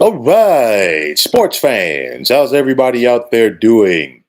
All right, sports fans, how's everybody out there doing?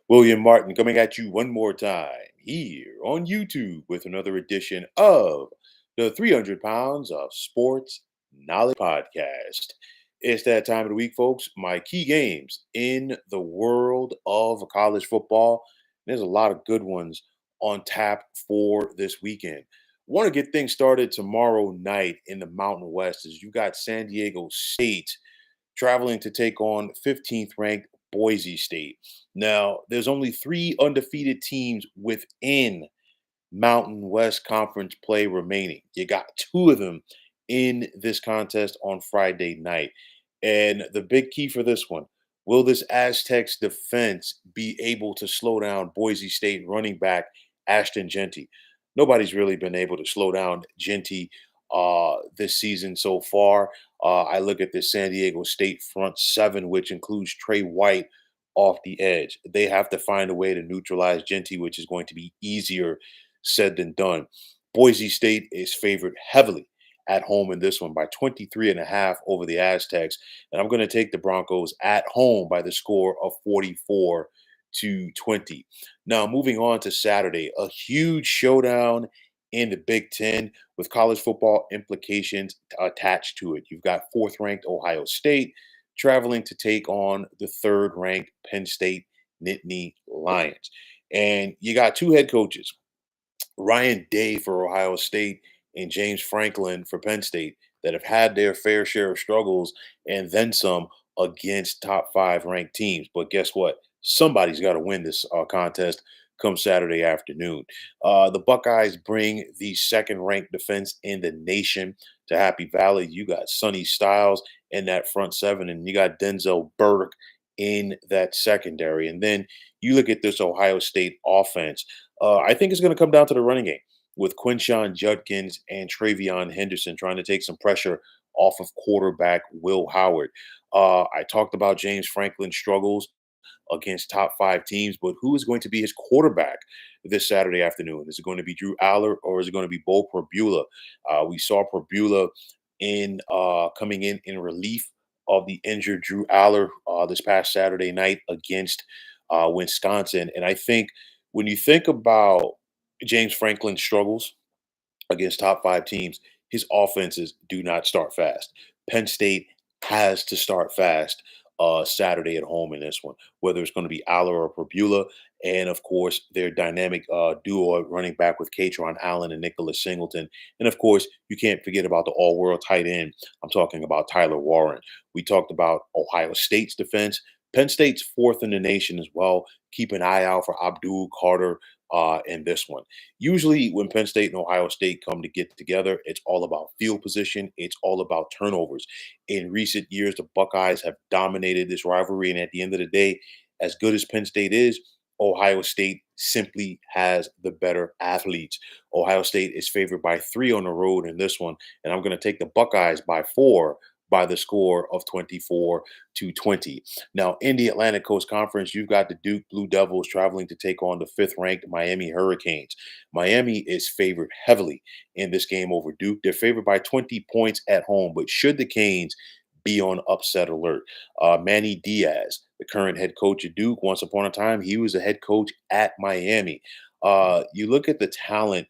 William Martin coming at you one more time here on YouTube with another edition of the 300 Pounds of Sports Knowledge Podcast. It's that time of the week, folks. My key games in the world of college football. There's a lot of good ones on tap for this weekend. Want to get things started tomorrow night in the Mountain West as you got San Diego State traveling to take on 15th ranked Boise State. Now, there's only three undefeated teams within Mountain West Conference play remaining. You got two of them in this contest on Friday night. And the big key for this one, will this Aztecs defense be able to slow down Boise State running back Ashton Jeanty? Nobody's really been able to slow down Jeanty this season so far. I look at the San Diego State front seven, which includes Trey White off the edge. They have to find a way to neutralize Jeanty, which is going to be easier said than done. Boise State is favored heavily at home in this one by 23 and a half over the Aztecs. And I'm going to take the Broncos at home by the score of 44-20. Now, moving on to Saturday, a huge showdown in the Big Ten with college football implications attached to it. You've got fourth ranked Ohio State traveling to take on the third ranked Penn State Nittany Lions. And you got two head coaches, Ryan Day for Ohio State and James Franklin for Penn State, that have had their fair share of struggles and then some against top five ranked teams. But guess what? Somebody's got to win this contest come Saturday afternoon. The Buckeyes bring the second ranked defense in the nation to Happy Valley. You got Sonny Styles in that front seven, and you got Denzel Burke in that secondary. And then you look at this Ohio State offense. I think it's going to come down to the running game with Quinshawn Judkins and Travion Henderson trying to take some pressure off of quarterback Will Howard. I talked about James Franklin's struggles against top five teams, but who is going to be his quarterback this Saturday afternoon? Is it going to be Drew Aller or is it going to be Bo Perbula? We saw Perbula in coming in relief of the injured Drew Aller this past Saturday night against Wisconsin. And I think when you think about James Franklin's struggles against top five teams, his offenses do not start fast. Penn State has to start fast Saturday at home in this one, whether it's going to be Aller or Perbula. And of course, their dynamic duo at running back with Katron Allen and Nicholas Singleton. And of course, you can't forget about the all world tight end. I'm talking about Tyler Warren. We talked about Ohio State's defense. Penn State's fourth in the nation as well. Keep an eye out for Abdul Carter in this one. Usually, when Penn State and Ohio State come to get together, it's all about field position. It's all about turnovers. In recent years, the Buckeyes have dominated this rivalry. And at the end of the day, as good as Penn State is, Ohio State simply has the better athletes. Ohio State is favored by 3 on the road in this one. And I'm going to take the Buckeyes by 4 by the score of 24-20. Now, in the Atlantic Coast Conference, you've got the Duke Blue Devils traveling to take on the fifth-ranked Miami Hurricanes. Miami is favored heavily in this game over Duke. They're favored by 20 points at home, but should the Canes be on upset alert? Manny Diaz, the current head coach at Duke, once upon a time, he was a head coach at Miami. You look at the talent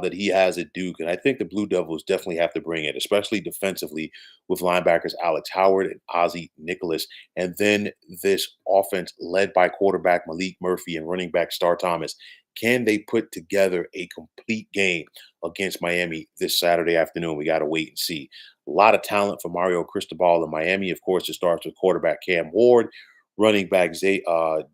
that he has at Duke. And I think the Blue Devils definitely have to bring it, especially defensively with linebackers Alex Howard and Ozzie Nicholas. And then this offense led by quarterback Malik Murphy and running back Star Thomas. Can they put together a complete game against Miami this Saturday afternoon? We got to wait and see. A lot of talent for Mario Cristobal in Miami. Of course, it starts with quarterback Cam Ward, running back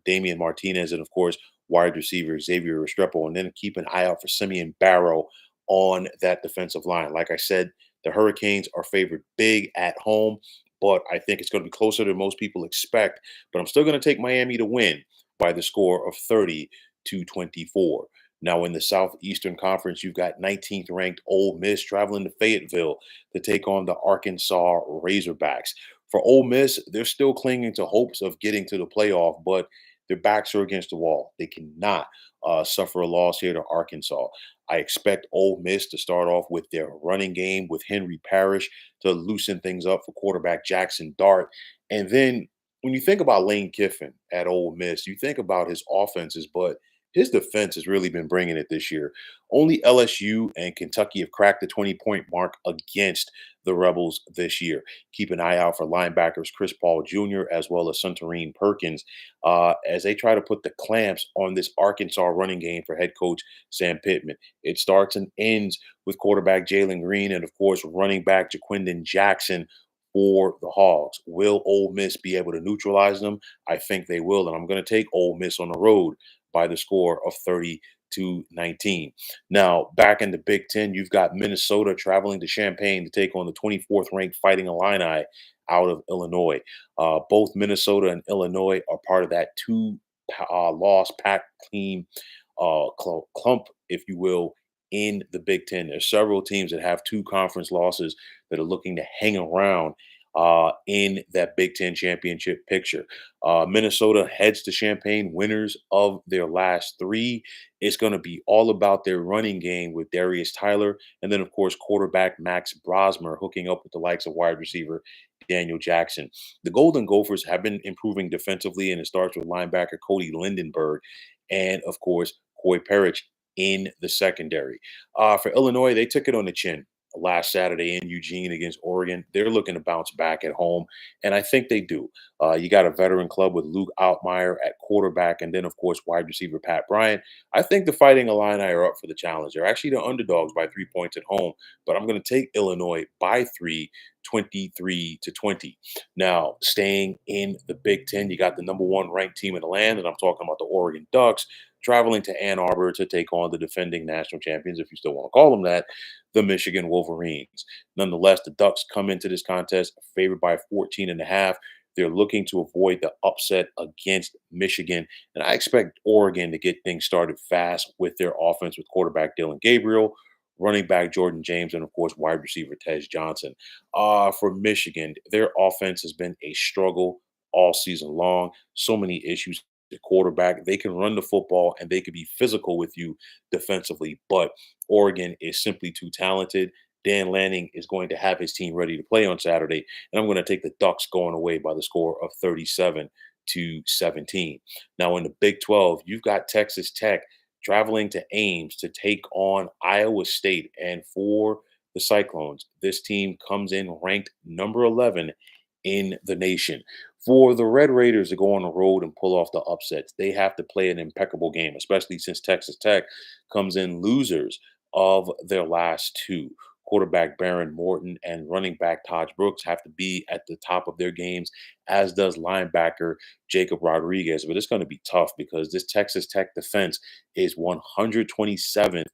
Damian Martinez, and of course, wide receiver Xavier Restrepo, and then keep an eye out for Simeon Barrow on that defensive line. Like I said, the Hurricanes are favored big at home, but I think it's going to be closer than most people expect. But I'm still going to take Miami to win by the score of 30-24. Now, in the Southeastern Conference, you've got 19th ranked Ole Miss traveling to Fayetteville to take on the Arkansas Razorbacks. For Ole Miss, they're still clinging to hopes of getting to the playoff, but Their backs are against the wall. They cannot suffer a loss here to Arkansas. I expect Ole Miss to start off with their running game with Henry Parrish to loosen things up for quarterback Jackson Dart. And then when you think about Lane Kiffin at Ole Miss, you think about his offenses, but his defense has really been bringing it this year. Only LSU and Kentucky have cracked the 20-point mark against the Rebels this year. Keep an eye out for linebackers Chris Paul Jr. as well as Suntarine Perkins as they try to put the clamps on this Arkansas running game for head coach Sam Pittman. It starts and ends with quarterback Jalen Green and, of course, running back Jaquindon Jackson for the Hogs. Will Ole Miss be able to neutralize them? I think they will, and I'm going to take Ole Miss on the road by the score of 30-19. Now, back in the Big Ten, you've got Minnesota traveling to Champaign to take on the 24th ranked Fighting Illini out of Illinois. Both Minnesota and Illinois are part of that two-loss pack team clump, if you will, in the Big Ten. There's several teams that have two conference losses that are looking to hang around in that Big Ten championship picture. Minnesota heads to Champaign, winners of their last three. It's going to be all about their running game with Darius Tyler, and then, of course, quarterback Max Brosmer hooking up with the likes of wide receiver Daniel Jackson. The Golden Gophers have been improving defensively, and it starts with linebacker Cody Lindenberg and, of course, Coy Parrish in the secondary. For Illinois, they took it on the chin last Saturday in Eugene against Oregon. They're looking to bounce back at home, and I think they do. You got a veteran club with Luke Altmaier at quarterback, and then, of course, wide receiver Pat Bryant. I think the Fighting Illini are up for the challenge. They're actually the underdogs by 3 points at home, but I'm going to take Illinois by 3, 23-20. Now, staying in the Big Ten, you got the number one ranked team in the land, and I'm talking about the Oregon Ducks, traveling to Ann Arbor to take on the defending national champions, if you still want to call them that, the Michigan Wolverines. Nonetheless, the Ducks come into this contest favored by 14 and a half. They're looking to avoid the upset against Michigan. And I expect Oregon to get things started fast with their offense with quarterback Dylan Gabriel, running back Jordan James, and, of course, wide receiver Tej Johnson. For Michigan, their offense has been a struggle all season long. So many issues at quarterback. They can run the football and they can be physical with you defensively, but Oregon is simply too talented. Dan Lanning is going to have his team ready to play on Saturday, and I'm going to take the Ducks going away by the score of 37-17. Now, in the Big 12, you've got Texas Tech traveling to Ames to take on Iowa State, and for the Cyclones, this team comes in ranked number 11 in the nation. For the Red Raiders to go on the road and pull off the upsets, they have to play an impeccable game, especially since Texas Tech comes in losers of their last two. Quarterback Baron Morton and running back Taj Brooks have to be at the top of their games, as does linebacker Jacob Rodriguez. But it's going to be tough because this Texas Tech defense is 127th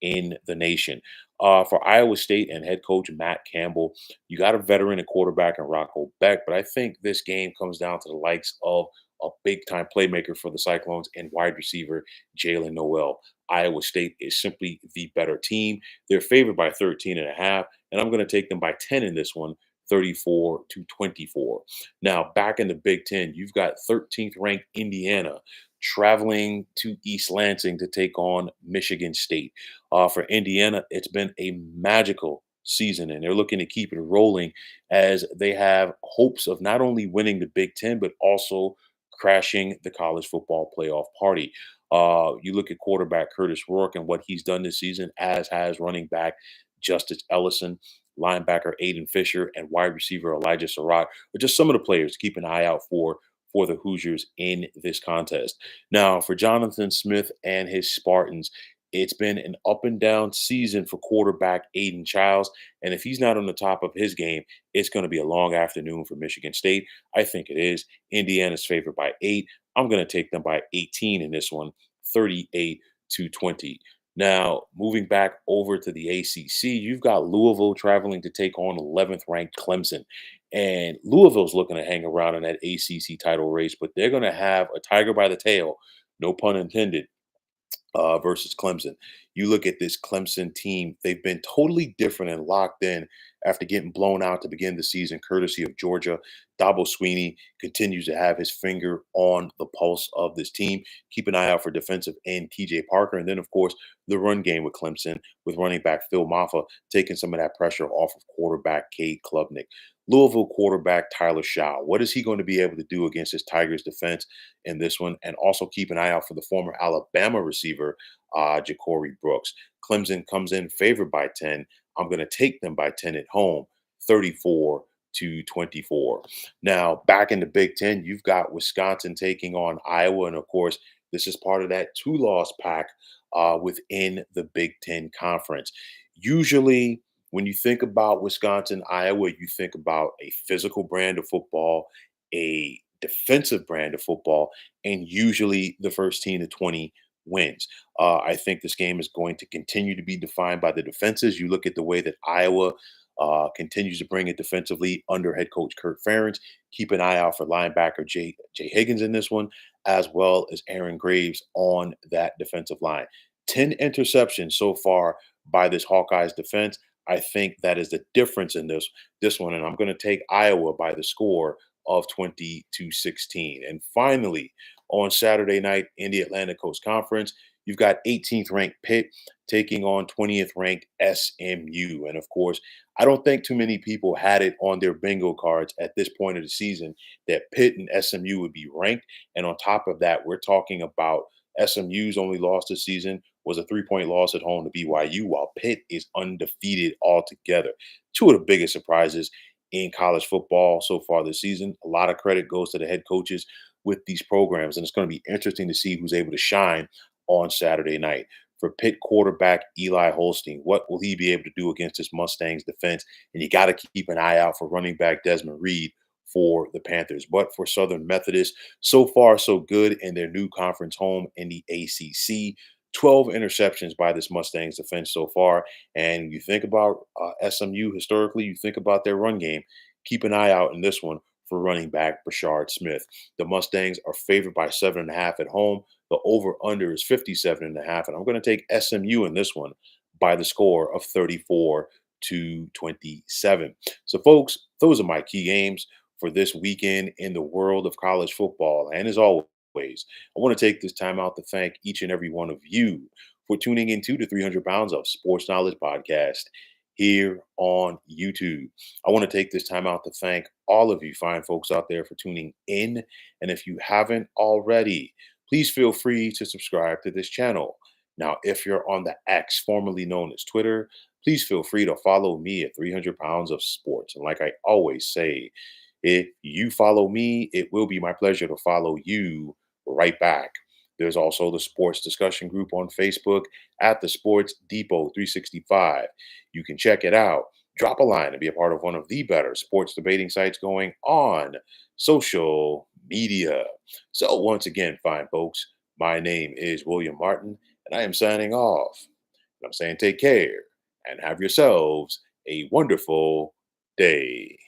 in the nation. For Iowa State and head coach Matt Campbell, you got a veteran at quarterback in Rocco Beck, but I think this game comes down to the likes of a big time playmaker for the Cyclones and wide receiver Jalen Noel. Iowa State is simply the better team. They're favored by 13 and a half, and I'm going to take them by 10 in this one, 34-24. Now, back in the Big Ten, you've got 13th ranked Indiana traveling to East Lansing to take on Michigan State. For Indiana, it's been a magical season, and they're looking to keep it rolling as they have hopes of not only winning the Big Ten, but also crashing the college football playoff party. You look at quarterback Curtis Rourke and what he's done this season, as has running back Justice Ellison, linebacker Aiden Fisher, and wide receiver Elijah Surratt are just some of the players to keep an eye out for the Hoosiers in this contest. Now, for Jonathan Smith and his Spartans, it's been an up and down season for quarterback Aiden Childs. And if he's not on the top of his game, it's going to be a long afternoon for Michigan State. I think it is. Indiana's favored by 8. I'm going to take them by 18 in this one, 38-20. Now, moving back over to the ACC, you've got Louisville traveling to take on 11th ranked Clemson. And Louisville's looking to hang around in that ACC title race, but they're going to have a tiger by the tail, no pun intended, versus Clemson. You look at this Clemson team, they've been totally different and locked in after getting blown out to begin the season, courtesy of Georgia. Dabo Sweeney continues to have his finger on the pulse of this team. Keep an eye out for defensive end TJ Parker. And then, of course, the run game with Clemson, with running back Phil Maffa taking some of that pressure off of quarterback Cade Klubnik. Louisville quarterback Tyler Shaw. What is he going to be able to do against his Tigers defense in this one? And also keep an eye out for the former Alabama receiver, Ja'Cory Brooks. Clemson comes in favored by 10. I'm going to take them by 10 at home, 34-24. Now, back in the Big Ten, you've got Wisconsin taking on Iowa. And of course, this is part of that two-loss pack within the Big Ten Conference. Usually, when you think about Wisconsin, Iowa, you think about a physical brand of football, a defensive brand of football, and usually the first team to 20 wins. I think this game is going to continue to be defined by the defenses. You look at the way that Iowa continues to bring it defensively under head coach Kurt Ferentz. Keep an eye out for linebacker Jay Higgins in this one, as well as Aaron Graves on that defensive line. 10 interceptions so far by this Hawkeyes defense. I think that is the difference in this one, and I'm going to take Iowa by the score of 20-16. And finally, on Saturday night in the Atlantic Coast Conference, you've got 18th ranked Pitt taking on 20th ranked SMU. And of course, I don't think too many people had it on their bingo cards at this point of the season that Pitt and SMU would be ranked. And on top of that, we're talking about SMU's only loss this season was a 3-point loss at home to BYU, while Pitt is undefeated altogether. Two of the biggest surprises in college football so far this season. A lot of credit goes to the head coaches with these programs, and it's going to be interesting to see who's able to shine on Saturday night. For Pitt quarterback Eli Holstein, what will he be able to do against this Mustangs defense? And you got to keep an eye out for running back Desmond Reed for the Panthers. But for Southern Methodist, so far so good in their new conference home in the ACC. 12 interceptions by this Mustangs defense so far. And you think about SMU historically, you think about their run game. Keep an eye out in this one for running back Brashard Smith. The Mustangs are favored by 7.5 at home. The over-under is 57.5. And I'm going to take SMU in this one by the score of 34-27. So, folks, those are my key games for this weekend in the world of college football. And as always, I want to take this time out to thank each and every one of you for tuning into the 300 Pounds of Sports Knowledge podcast here on YouTube. I want to take this time out to thank all of you fine folks out there for tuning in. And if you haven't already, please feel free to subscribe to this channel. Now, if you're on the X, formerly known as Twitter, please feel free to follow me at 300 Pounds of Sports. And like I always say, if you follow me, it will be my pleasure to follow you right back. There's also the sports discussion group on Facebook at the Sports Depot 365. You can check it out. Drop a line and be a part of one of the better sports debating sites going on social media. So once again, fine folks, my name is William Martin, and I am signing off. And I'm saying take care and have yourselves a wonderful day.